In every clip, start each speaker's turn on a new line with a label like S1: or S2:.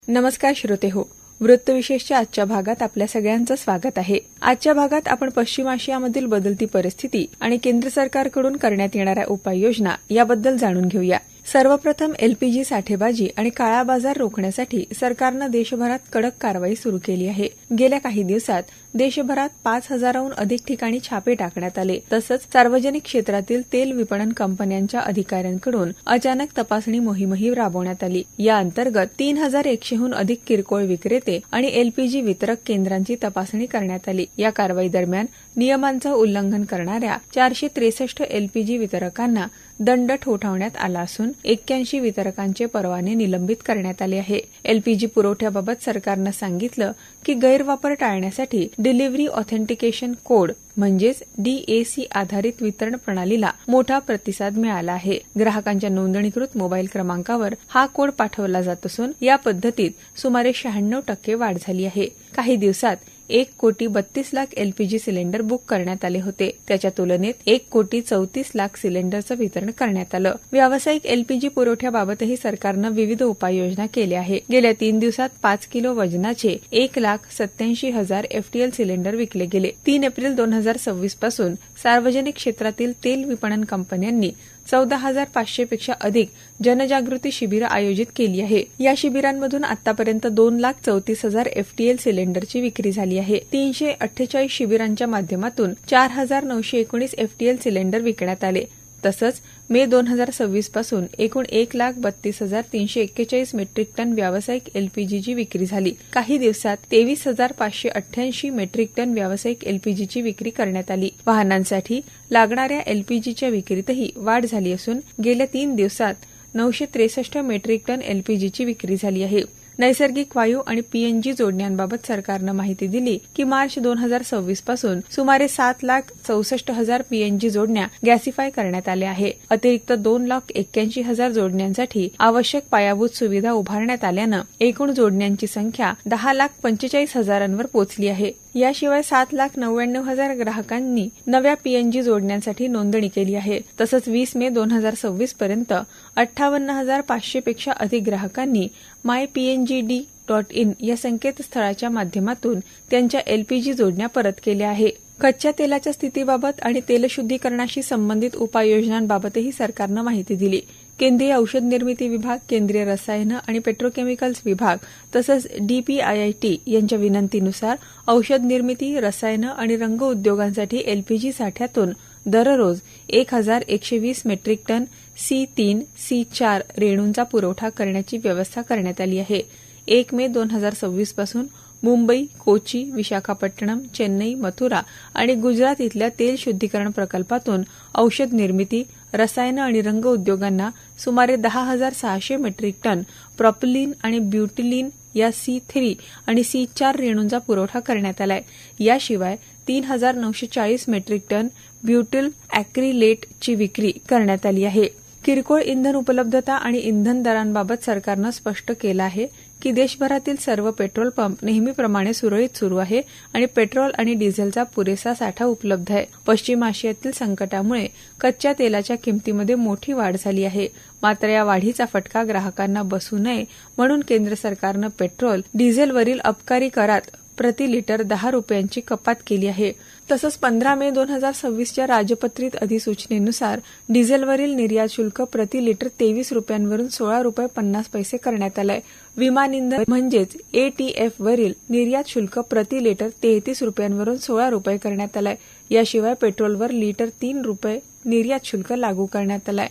S1: नमस्कार श्रोते हो, वृत्तविशेषच्या आजच्या भागात आपल्या सगळ्यांचं स्वागत आहे. आजच्या भागात आपण पश्चिम आशियामधील बदलती परिस्थिती आणि केंद्र सरकारकडून करण्यात येणाऱ्या उपाययोजना याबद्दल जाणून घेऊया. सर्वप्रथम एलपीजी साठेबाजी आणि काळा बाजार रोखण्यासाठी सरकारनं देशभरात कडक कारवाई सुरू केली आहे. गेल्या काही दिवसात देशभरात 5,000हून अधिक ठिकाणी छापे टाकण्यात आले. तसंच सार्वजनिक क्षेत्रातील तेल विपणन कंपन्यांच्या अधिकाऱ्यांकडून अचानक तपासणी मोहीमही राबवण्यात आली. या अंतर्गत 3,100हून अधिक किरकोळ विक्रेते आणि एलपीजी वितरक केंद्रांची तपासणी करण्यात आली. या कारवाई दरम्यान नियमांचं उल्लंघन करणाऱ्या 463 एलपीजी वितरकांना दंड ठोठावण्यात आला असून 81 वितरकांचे परवाने निलंबित करण्यात आले आहे. एलपीजी पुरवठ्याबाबत सरकारनं सांगितलं की गैरवापर टाळण्यासाठी डिलिव्हरी ऑथेंटिकेशन कोड म्हणजेच DAC आधारित वितरण प्रणालीला मोठा प्रतिसाद मिळाला आहे. ग्राहकांच्या नोंदणीकृत मोबाईल क्रमांकावर हा कोड पाठवला जात असून या पद्धतीत सुमारे 96% वाढ झाली आहे. काही दिवसात 1,32,00,000 एलपीजी सिलेंडर बुक करण्यात आले होते. त्याच्या तुलनेत 1,34,00,000 सिलेंडरचं वितरण करण्यात आलं. व्यावसायिक एलपीजी पुरवठ्याबाबतही सरकारनं विविध उपाययोजना केल्या आहे. गेल्या 3 दिवसात 5 किलो वजनाचे 1,87,000 FTL सिलेंडर विकले गेले. 3 एप्रिल 2026 पासून सार्वजनिक क्षेत्रातील तेल विपणन कंपन्यांनी 14,500 पेक्षा अधिक जनजागृती शिबिरं आयोजित केली आहे. या शिबिरांमधून आतापर्यंत 2,34,000 FTL सिलेंडरची विक्री झाली आहे. 348 शिबिरांच्या माध्यमातून 4,919 FTL सिलेंडर विकण्यात आले. तसंच मे 2026 पासून एकूण 1,32,341 मेट्रिक टन व्यावसायिक एलपीजीची विक्री झाली. काही दिवसात 23,588 मेट्रिक टन व्यावसायिक एलपीजीची विक्री करण्यात आली. वाहनांसाठी लागणाऱ्या एलपीजीच्या विक्रीतही वाढ झाली असून गेल्या 3 दिवसात 963 मेट्रिक टन एलपीजीची विक्री झाली आहे. नैसर्गिक वायू आणि पीएनजी जोडण्यांबाबत सरकारनं माहिती दिली की मार्च 2026 पासून सुमारे 7,64,000 पीएनजी जोडण्या गॅसिफाय करण्यात आल्या आहे. अतिरिक्त 2,81,000 जोडण्यांसाठी आवश्यक पायाभूत सुविधा उभारण्यात आल्यानं एकूण जोडण्यांची संख्या 10,45,000वर पोहोचली आहे. याशिवाय 7,99,000 ग्राहकांनी नव्या पीएनजी जोडण्यांसाठी नोंदणी केली आहे. तसंच 20 मे 2026 पर्यंत 58,500 पेक्षा अधिक ग्राहकांनी mypngd.in या संकेतस्थळाच्या माध्यमातून त्यांच्या एलपीजी जोडण्या परत केल्या आहे. कच्च्या तेलाच्या स्थितीबाबत आणि तेलशुद्धीकरणाशी संबंधित उपाययोजनांबाबतही सरकारनं माहिती दिली. केंद्रीय औषध निर्मिती विभाग, केंद्रीय रसायनं आणि पेट्रोकेमिकल्स विभाग तसंच DPIIT यांच्या विनंतीनुसार औषध निर्मिती, रसायनं आणि रंग उद्योगांसाठी एलपीजी साठ्यातून दररोज 1,120 मेट्रिक टन C3, C4 रेणूंचा पुरवठा करण्याची व्यवस्था करण्यात आली आहे. 1 मे 2026 पासून मुंबई, कोची, विशाखापट्टणम, चेन्नई, मथुरा आणि गुजरात इथल्या तेल शुद्धीकरण प्रकल्पातून औषध निर्मिती, रसायनं आणि रंग उद्योगांना सुमारे 10,600 मेट्रिक टन प्रॉपिलिन आणि ब्युटिलिन या C3 आणि C4 रेणूंचा पुरवठा करण्यात आलाय. याशिवाय 3,940 मेट्रिक टन ब्युटिल ॲक्रिलेटची विक्री करण्यात आली आहे. किरकोळ इंधन उपलब्धता आणि इंधन दरांबाबत सरकारनं स्पष्ट केलं आहे की देशभरातील सर्व पेट्रोल पंप नेहमीप्रमाणे सुरळीत सुरू आहे आणि पेट्रोल आणि डिझेलचा पुरेसा साठा उपलब्ध आहे. पश्चिम आशियातील संकटामुळे कच्च्या तेलाच्या किमतीमध्ये मोठी वाढ झाली आहे. मात्र या वाढीचा फटका ग्राहकांना बसू नये म्हणून केंद्र सरकारनं पेट्रोल, डिझेलवरील अबकारी करात प्रति लिटर 10 रुपयांची कपात केली आहे. तसंच 15 मे 2026च्या राजपत्रित अधिसूचनेनुसार डिझेलवरील निर्यात शुल्क प्रति लिटर 23 रुपयांवरून 16 रुपये 50 पैसे करण्यात आलंय. विमान इंधन म्हणजेच ATF वरील निर्यात शुल्क प्रति लिटर 33 रुपयांवरून 16 रुपये करण्यात आलंय. याशिवाय पेट्रोलवर लिटर 3 रुपये निर्यात शुल्क लागू करण्यात आलंय.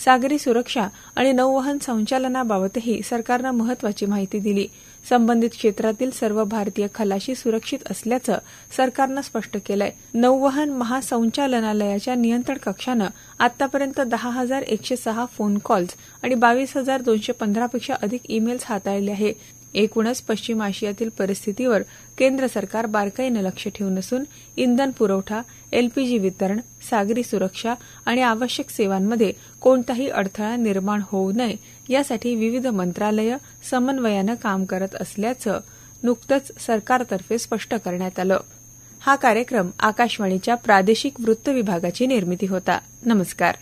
S1: सागरी सुरक्षा आणि नौवहन संचालनाबाबतही सरकारनं महत्वाची माहिती दिली. संबंधित क्षेत्रातील सर्व भारतीय खलाशी सुरक्षित असल्याचं सरकारनं स्पष्ट केलंय. नौवहन महासंचालनालयाच्या नियंत्रण कक्षानं आतापर्यंत 10,106 फोन कॉल्स आणि 22,215 पेक्षा अधिक ईमेल्स हाताळले आहे. एकूणच पश्चिम आशियातील परिस्थितीवर केंद्र सरकार बारकाईनं लक्ष ठेवून असून इंधन पुरवठा, एलपीजी वितरण, सागरी सुरक्षा आणि आवश्यक सेवांमध्ये कोणताही अडथळा निर्माण होऊ नये यासाठी विविध मंत्रालयं समन्वयानं काम करत असल्याचं नुकतंच सरकारतर्फे स्पष्ट करण्यात आलं. हा कार्यक्रम आकाशवाणीच्या प्रादेशिक वृत्त विभागाची निर्मिती होता. नमस्कार.